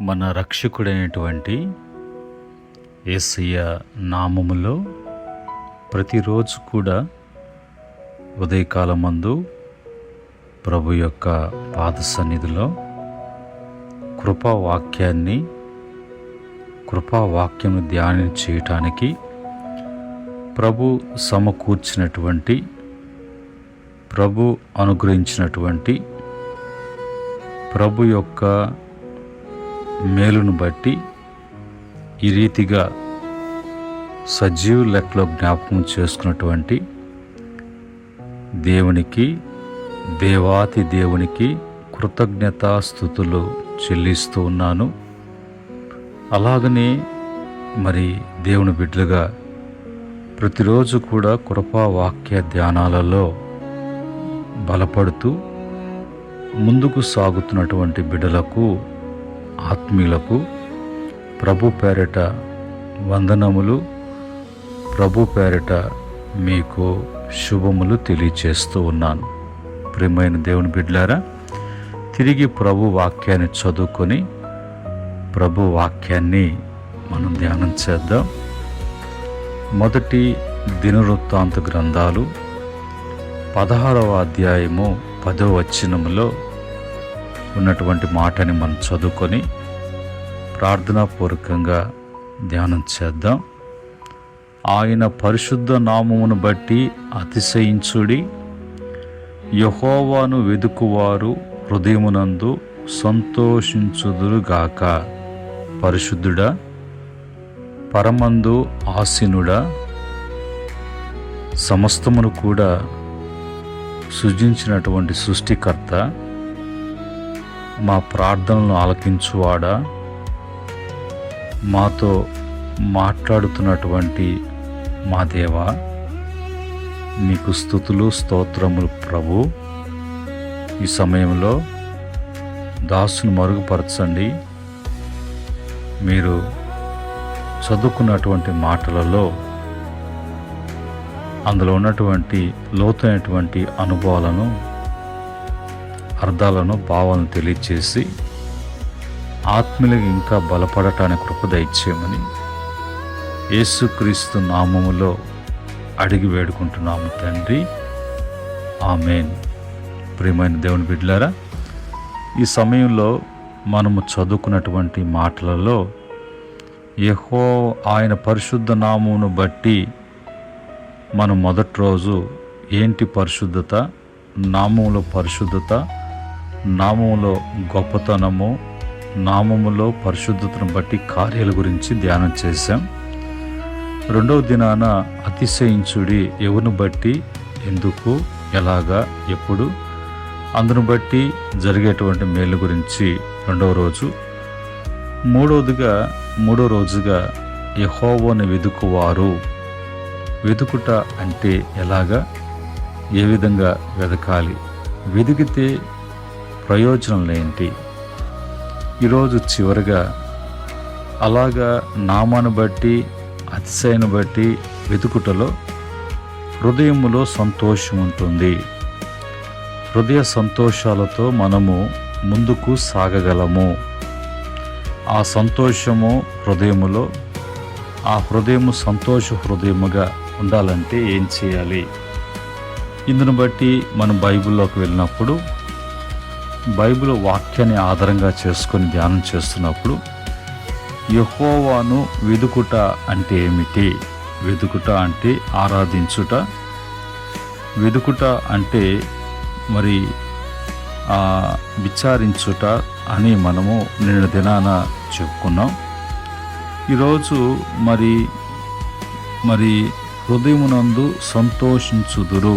మన రక్షకుడైనటువంటి యేసయ్య నామములో ప్రతిరోజు కూడా ఉదయకాలమందు ప్రభు యొక్క పాద సన్నిధిలో కృపావాక్యం ధ్యానం చేయటానికి ప్రభు సమకూర్చినటువంటి, ప్రభు అనుగ్రహించినటువంటి ప్రభు యొక్క మేలును బట్టి ఈ రీతిగా సజీవ లెక్కలో జ్ఞాపకం చేసుకున్నటువంటి దేవాతి దేవునికి కృతజ్ఞతాస్తుతులు చెల్లిస్తూ ఉన్నాను. అలాగనే మరి దేవుని బిడ్డలుగా ప్రతిరోజు కూడా కృపావాక్య ధ్యానాలలో బలపడుతూ ముందుకు సాగుతున్నటువంటి బిడ్డలకు, ఆత్మీయులకు ప్రభు పేరిట వందనములు, ప్రభు పేరిట మీకు శుభములు తెలియచేస్తూ ఉన్నాను. ప్రియమైన దేవుని బిడ్డలారా, తిరిగి ప్రభు వాక్యాన్ని చదువుకొని ప్రభు వాక్యాన్ని మనం ధ్యానం చేద్దాం. మొదటి దినవృత్తాంత గ్రంథాలు 16వ అధ్యాయము 10వ వచనములో ఉన్నటువంటి మాటని మనం చదువుకొని ప్రార్థనాపూర్వకంగా ధ్యానం చేద్దాం. ఆయన పరిశుద్ధ నామమును బట్టి అతిశయించుడి, యెహోవాను వెదుకువారు హృదయమునందు సంతోషించుదురుగాక. పరిశుద్ధుడా, పరమందు ఆసీనుడా, సమస్తమును కూడా సృజించినటువంటి సృష్టికర్త, మా ప్రార్థనలను ఆలకించువాడా, మాతో మాట్లాడుతున్నటువంటి మా దేవా, మీకు స్తుతులు స్తోత్రములు ప్రభు. ఈ సమయంలో దాసును మరుగుపరచండి. మీరు చదువుకున్నటువంటి మాటలలో అందులో ఉన్నటువంటి లోతైనటువంటి అనుభవాలను, అర్థాలను, భావాలను తెలియచేసి ఆత్మీయులకు ఇంకా బలపడటానికి కృప దయచేయమని యేసుక్రీస్తు నామములో అడిగి వేడుకుంటున్నాము తండ్రి, ఆమేన్. ప్రియమైన దేవుని బిడ్డలారా, ఈ సమయంలో మనము చదువుకున్నటువంటి మాటలలో ఆయన పరిశుద్ధ నామమును బట్టి మనం మొదటి రోజు ఏంటి పరిశుద్ధత, నామములో పరిశుద్ధత, నామములో గొప్పతనము, నామములో పరిశుద్ధతను బట్టి కార్యాల గురించి ధ్యానం చేశాం. రెండవ దినాన అతిశయించుడి, ఎవరిని బట్టి, ఎందుకు, ఎలాగా, ఎప్పుడు, అందును బట్టి జరిగేటువంటి మేలు గురించి రెండవ రోజు. మూడో రోజుగా యెహోవాను వెదుకువారు. వెతుకుట అంటే ఎలాగా, ఏ విధంగా వెతకాలి, వెతికితే ప్రయోజనం ఏంటి. ఈరోజు చివరిగా అలాగా నామాను బట్టి, అతిశయను బట్టి వెతుకుటలో హృదయములో సంతోషం ఉంటుంది. హృదయ సంతోషాలతో మనము ముందుకు సాగగలము. ఆ సంతోషము హృదయములో, ఆ హృదయము సంతోష హృదయముగా ఉండాలంటే ఏం చేయాలి? ఇందును బట్టి మనం బైబిల్లోకి వెళ్ళినప్పుడు, బైబిల్ వాక్యాన్ని ఆధారంగా చేసుకొని ధ్యానం చేస్తున్నప్పుడు యెహోవాను వెదుకుట అంటే ఏమిటి? వెదుకుట అంటే ఆరాధించుట. వెదుకుట అంటే మరి విచారించుట అని మనము నిన్న దినాన చెప్పుకున్నాం. ఈరోజు మరి హృదయమునందు సంతోషించుదురు.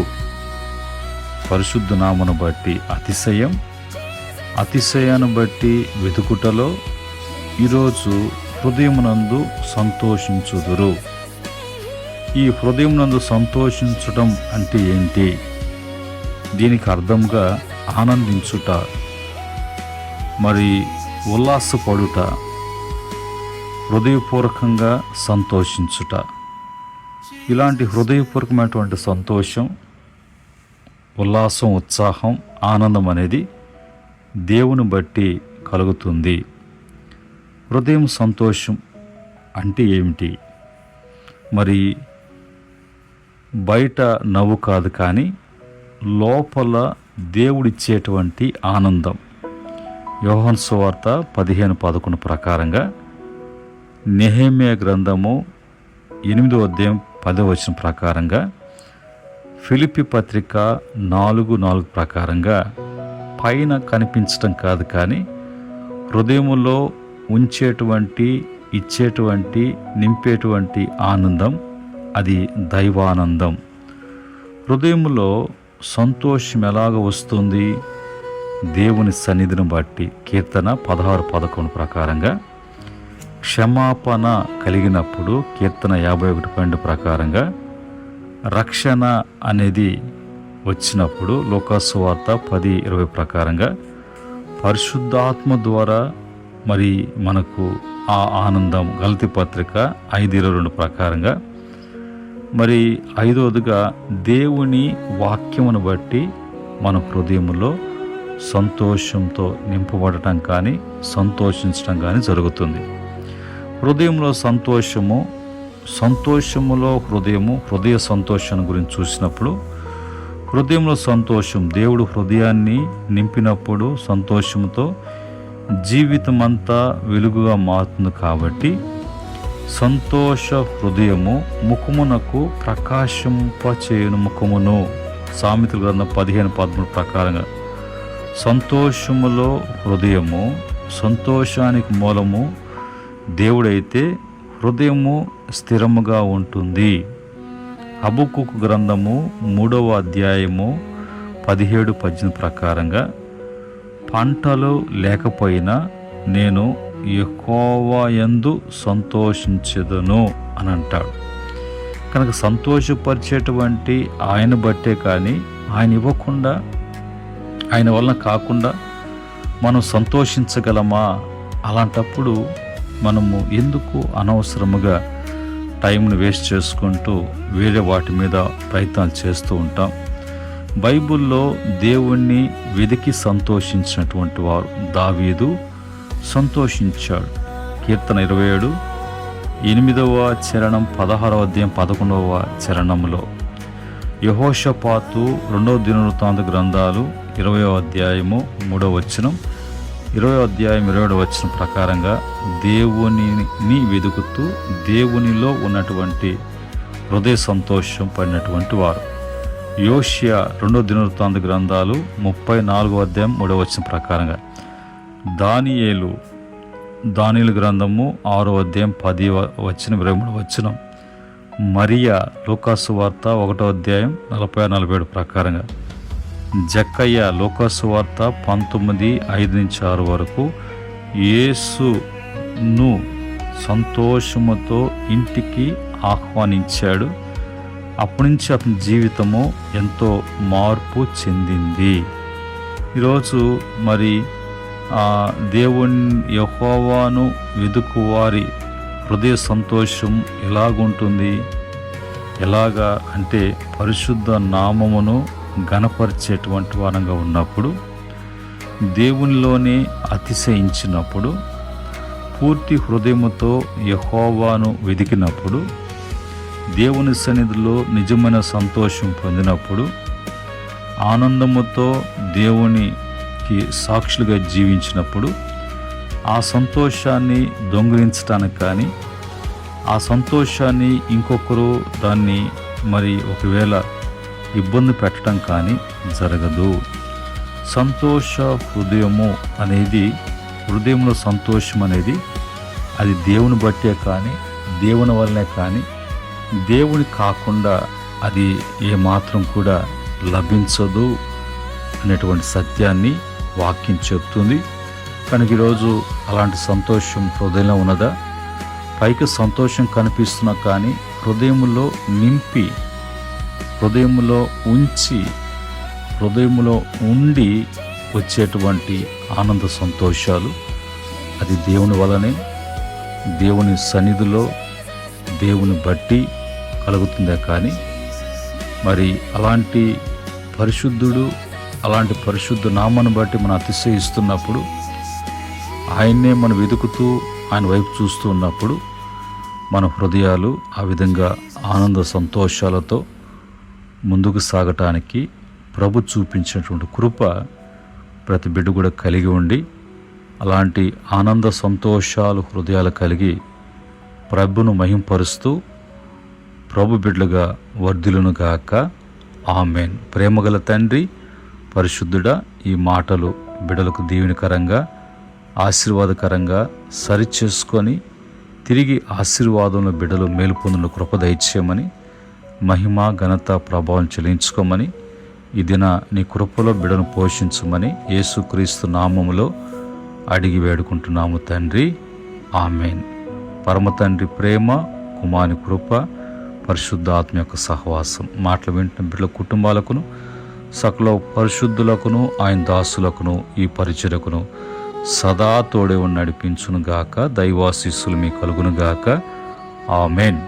పరిశుద్ధ నామమును బట్టి అతిశయాన్ని బట్టి వెతుకుటలో ఈరోజు హృదయమునందు సంతోషించుదురు. ఈ హృదయమునందు సంతోషించటం అంటే ఏంటి? దీనికి అర్థంగా ఆనందించుట, మరి ఉల్లాసపడుట, హృదయపూర్వకంగా సంతోషించుట. ఇలాంటి హృదయపూర్వకమైనటువంటి సంతోషం, ఉల్లాసం, ఉత్సాహం, ఆనందం అనేది దేవుని బట్టి కలుగుతుంది. హృదయం సంతోషం అంటే ఏమిటి? మరి బయట నవ్వు కాదు, కానీ లోపల దేవుడిచ్చేటువంటి ఆనందం. యోహాను సువార్త 15:11 ప్రకారంగా, నెహెమ్యా గ్రంథము 8వ అధ్యాయం 10వ వచనం ప్రకారంగా, ఫిలిప్పీ పత్రిక 4:4 ప్రకారంగా పైన కనిపించటం కాదు, కానీ హృదయములో ఉంచేటువంటి, ఇచ్చేటువంటి, నింపేటువంటి ఆనందం, అది దైవానందం. హృదయములో సంతోషం ఎలాగ వస్తుంది? దేవుని సన్నిధిని బట్టి. కీర్తన 16:11 ప్రకారంగా, క్షమాపణ కలిగినప్పుడు కీర్తన 51:12 ప్రకారంగా, రక్షణ అనేది వచ్చినప్పుడు లూకాసు వార్త 10:20 ప్రకారంగా, పరిశుద్ధాత్మ ద్వారా మరి మనకు ఆ ఆనందం గలతీ పత్రిక 5:22 ప్రకారంగా, మరి ఐదవదిగా దేవుని వాక్యమును బట్టి మన హృదయంలో సంతోషంతో నింపబడటం కానీ సంతోషించడం కానీ జరుగుతుంది. హృదయంలో సంతోషములో హృదయ సంతోషం గురించి చూసినప్పుడు, హృదయంలో సంతోషం, దేవుడు హృదయాన్ని నింపినప్పుడు సంతోషంతో జీవితం అంతా వెలుగుగా మారుతుంది. కాబట్టి సంతోష హృదయము ముఖమునకు ప్రకాశింపచేయును ముఖమును. సామెతల గ్రంథం 15:13 ప్రకారంగా, సంతోషములో హృదయము, సంతోషానికి మూలము దేవుడైతే హృదయము స్థిరముగా ఉంటుంది. హబక్కూకు గ్రంథము 3వ అధ్యాయము 17-18 ప్రకారంగా, పంటలు లేకపోయినా నేను యెహోవా యందు సంతోషించెదను అని అంటాడు. కనుక సంతోషపరిచేటువంటి ఆయన బట్టే, కానీ ఆయన ఇవ్వకుండా, ఆయన వలన కాకుండా మనం సంతోషించగలమా? అలాంటప్పుడు మనము ఎందుకు అనవసరముగా టైంను వేస్ట్ చేసుకుంటూ వేరే వాటి మీద ప్రయత్నాలు చేస్తూ ఉంటాం? బైబిల్లో దేవుణ్ణి వెదికి సంతోషించినటువంటి వారు దావీదు సంతోషించాడు. కీర్తన 27 8వ చరణం 16వ అధ్యాయం 11వ చరణంలో, యెహోషాపాతు 2వ దినవృత్తాంత గ్రంథాలు 20వ అధ్యాయము 3వ వచనం, 20వ అధ్యాయం 27వ వచనం ప్రకారంగా, దేవునిని వెతుకుతూ దేవునిలో ఉన్నటువంటి హృదయ సంతోషం పడినటువంటి వారు. యోషియా 2వ దినవృత్తాంత గ్రంథాలు 34వ అధ్యాయం 3వ వచనం ప్రకారంగా, దానియేలు గ్రంథము 6వ అధ్యాయం 10వ వచనం 23వ వచనం, మరియా లూకాసు వార్త 1వ అధ్యాయం 46-47 ప్రకారంగా, జక్కయ్య లూకాసు వార్త 19:5-6 వరకు యేసును సంతోషముతో ఇంటికి ఆహ్వానించాడు. అప్పటి నుంచి అతని జీవితము ఎంతో మార్పు చెందింది. ఈరోజు మరి దేవుని యెహోవాను వెదుకువారి హృదయ సంతోషం ఎలాగుంటుంది? ఎలాగా అంటే, పరిశుద్ధ నామమును ఘనపరిచేటువంటి వారంగా ఉన్నప్పుడు, దేవునిలోనే అతిశయించినప్పుడు, పూర్తి హృదయముతో యెహోవాను వెదికినప్పుడు, దేవుని సన్నిధిలో నిజమైన సంతోషం పొందినప్పుడు, ఆనందముతో దేవునికి సాక్షులుగా జీవించినప్పుడు, ఆ సంతోషాన్ని దొంగిలించడానికి కానీ, ఆ సంతోషాన్ని ఇంకొకరు దాన్ని మరి ఒకవేళ ఇబ్బంది పెట్టడం కానీ జరగదు. సంతోష హృదయము అనేది, హృదయంలో సంతోషం అనేది, అది దేవుని బట్టే కానీ, దేవుని వల్లనే కానీ, దేవుని కాకుండా అది ఏమాత్రం కూడా లభించదు అనేటువంటి సత్యాన్ని వాక్యం చెప్తుంది. కనుక ఈరోజు అలాంటి సంతోషం హృదయంలో ఉన్నదా? పైకి సంతోషం కనిపిస్తున్నా కానీ హృదయములో నింపి, హృదయములో ఉంచి, హృదయములో ఉండి వచ్చేటువంటి ఆనంద సంతోషాలు, అది దేవుని వలనే, దేవుని సన్నిధిలో, దేవుని బట్టి కలుగుతుందే కానీ, మరి అలాంటి పరిశుద్ధుడు, అలాంటి పరిశుద్ధ నామాన్ని బట్టి మనం అతిశయిస్తున్నప్పుడు, ఆయన్నే మనం వెతుకుతూ ఆయన వైపు చూస్తూ ఉన్నప్పుడు మన హృదయాలు ఆ విధంగా ఆనంద సంతోషాలతో ముందుకు సాగటానికి ప్రభు చూపించినటువంటి కృప ప్రతి బిడ్డ కూడా కలిగి ఉండి అలాంటి ఆనంద సంతోషాలు హృదయాలు కలిగి ప్రభును మహింపరుస్తూ ప్రభు బిడ్డలుగా వర్ధిల్లును గాక. ఆమేన్. ప్రేమగల తండ్రి, పరిశుద్ధుడా, ఈ మాటలు బిడ్డలకు దీవెనకరంగా ఆశీర్వాదకరంగా సరిచేసుకొని తిరిగి ఆశీర్వాదంలో బిడ్డలు మేలు పొందిన కృప దయచేయమని, మహిమ ఘనత ప్రభావం చెల్లించుకోమని, ఈ దిన నీ కృపలో బిడ్డను పోషించమని యేసుక్రీస్తు నామములో అడిగి వేడుకుంటున్నాము తండ్రి. ఆమేన్. పరమ తండ్రి ప్రేమ, కుమారుని కృప, పరిశుద్ధ ఆత్మ యొక్క సహవాసం మాటలు వింటున్న బిడ్డల కుటుంబాలకును సకల పరిశుద్ధులకును ఆయన దాసులకును ఈ పరిచర్యకును సదా తోడే నడిపించును గాక. దైవాశీస్సులు మీ కలుగును గాక. ఆమేన్.